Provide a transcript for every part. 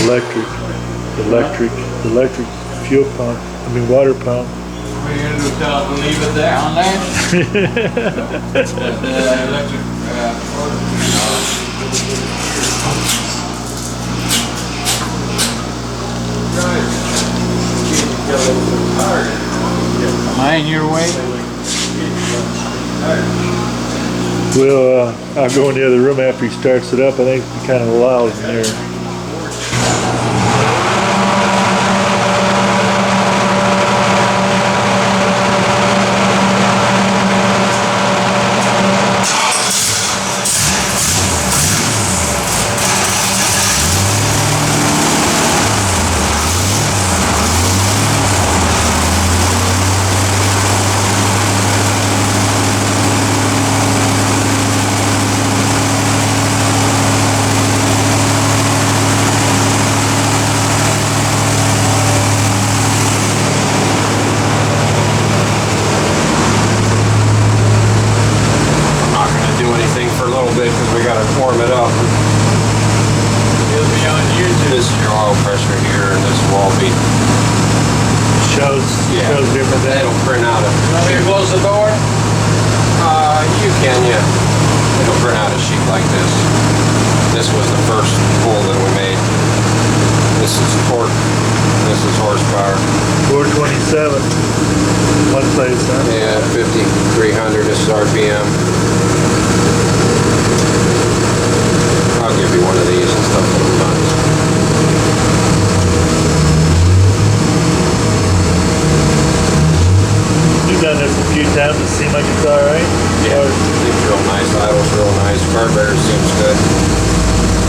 electric fuel pump. I mean water pump. We're going to tell them to leave it there on that. The electric Am I in your way? Well, I'll go in the other room after he starts it up. I think it's kind of loud in there. Warm it up. It'll be on YouTube. This is your oil pressure here, and this will all be Shows different. It'll print out a. Want me to close the door? You can, yeah. It'll print out a sheet like this. This was the first pull that we made. This is torque. This is horsepower. 427. One place, huh? Yeah, 5,300. This is RPM. I'll give you one of these and stuff for the nuts. You've done this a few times. It seems like it's all right. Yeah, it's real nice. Idle's real nice. Carburetor seems good.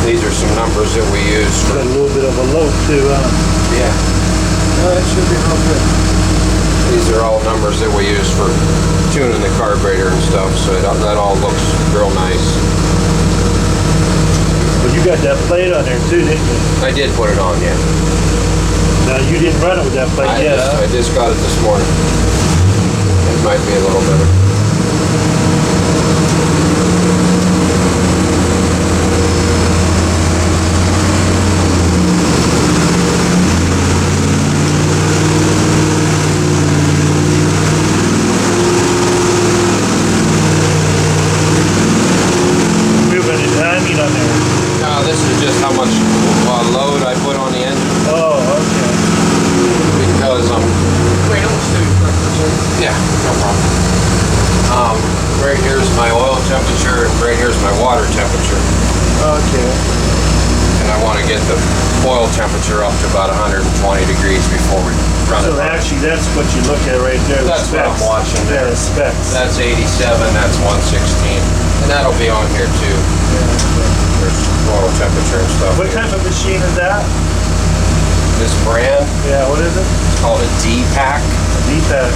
These are some numbers that we use for. Got a little bit of a load too, huh? Yeah. No, that should be real good. These are all numbers that we use for tuning the carburetor and stuff, so that all looks real nice. Well, you got that plate on there too, didn't you? I did put it on, yeah. Now you didn't run it with that plate yet, huh? I just got it this morning. It might be a little better. This is just how much load I put on the engine. Oh, okay. Because Wait, don't do yeah, no problem. Right here's my oil temperature, and right here's my water temperature. Okay. And I want to get the oil temperature up to about 120 degrees before we run it. So actually, that's what you look at right there. That's what I'm watching there. Yeah, specs. That's 87, that's 116. And that'll be on here too. There's oil temperature and stuff. What type of machine is that? This brand? Yeah, what is it? It's called a D-Pack. D-Pack.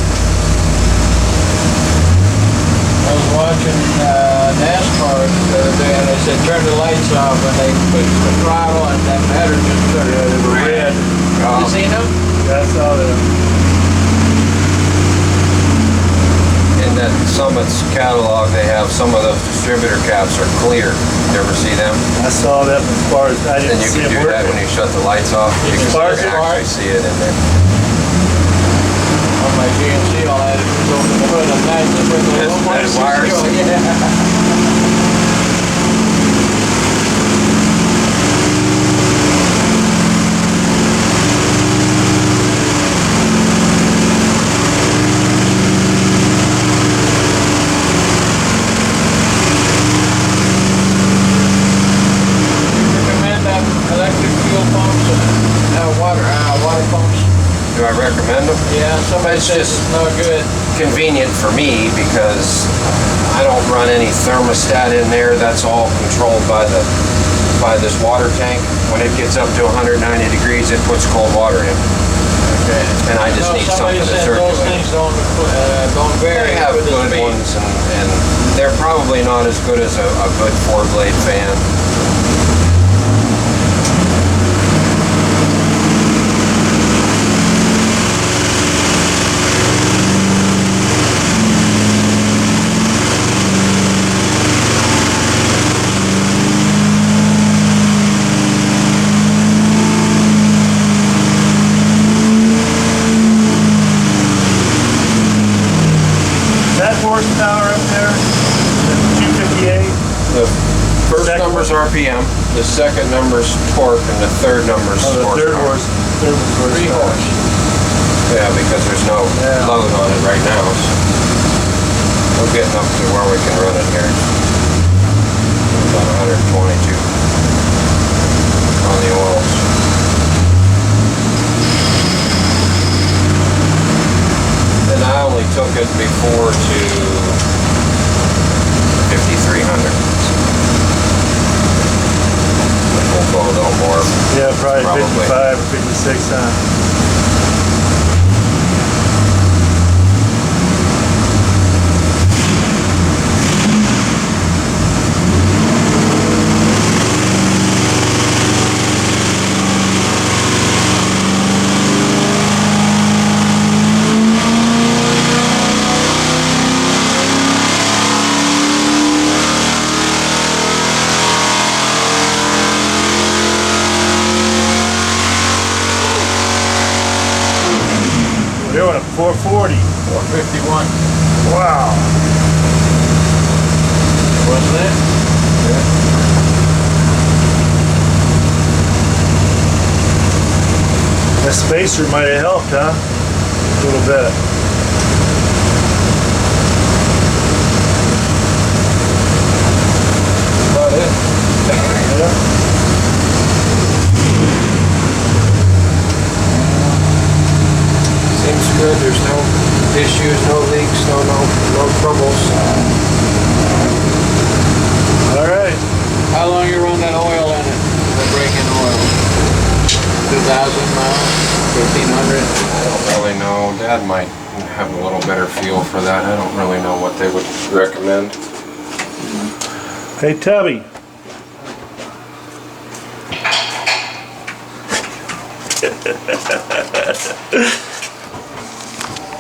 I was watching NASCAR the other day, and they said turn the lights off, and they pushed the throttle, and that battery just started red. You seen them? Yeah, I saw them. In that Summit's catalog, they have some of those distributor caps are clear. You ever see them? I saw them as far as I didn't And you see can them do that working. when you shut the lights off. You can actually see it in there. On my GMC, all I had to do was open the hood and nice and put the little wires. Yeah. Do I recommend them? Yeah, somebody says it's not good. Convenient for me because I don't run any thermostat in there. That's all controlled by this water tank. When it gets up to 190 degrees, it puts cold water in. Okay. And I just need something to circulate. Those things don't vary. They have good ones, and they're probably not as good as a good 4-blade fan. The second number's torque and the third number's Oh, the horsepower. third one's Three horsepower. horse. Yeah, because there's no Yeah. load on it right now. So we're getting up to where we can run it here. About 122 on the oils. And I only took it before to 5,300. We'll go a little more. Yeah, probably Probably. 55 or 56, huh? We're doing a 440. 451. Wow. Wasn't it? That spacer might have helped, huh? A little bit. About it. Yeah. Seems good, there's no issues, no leaks, no troubles. All right. How long you run that oil in it? The break-in oil? 2,000 miles? 1,500? I don't really know, Dad might have a little better feel for that, I don't really know what they would recommend. Hey, Tubby.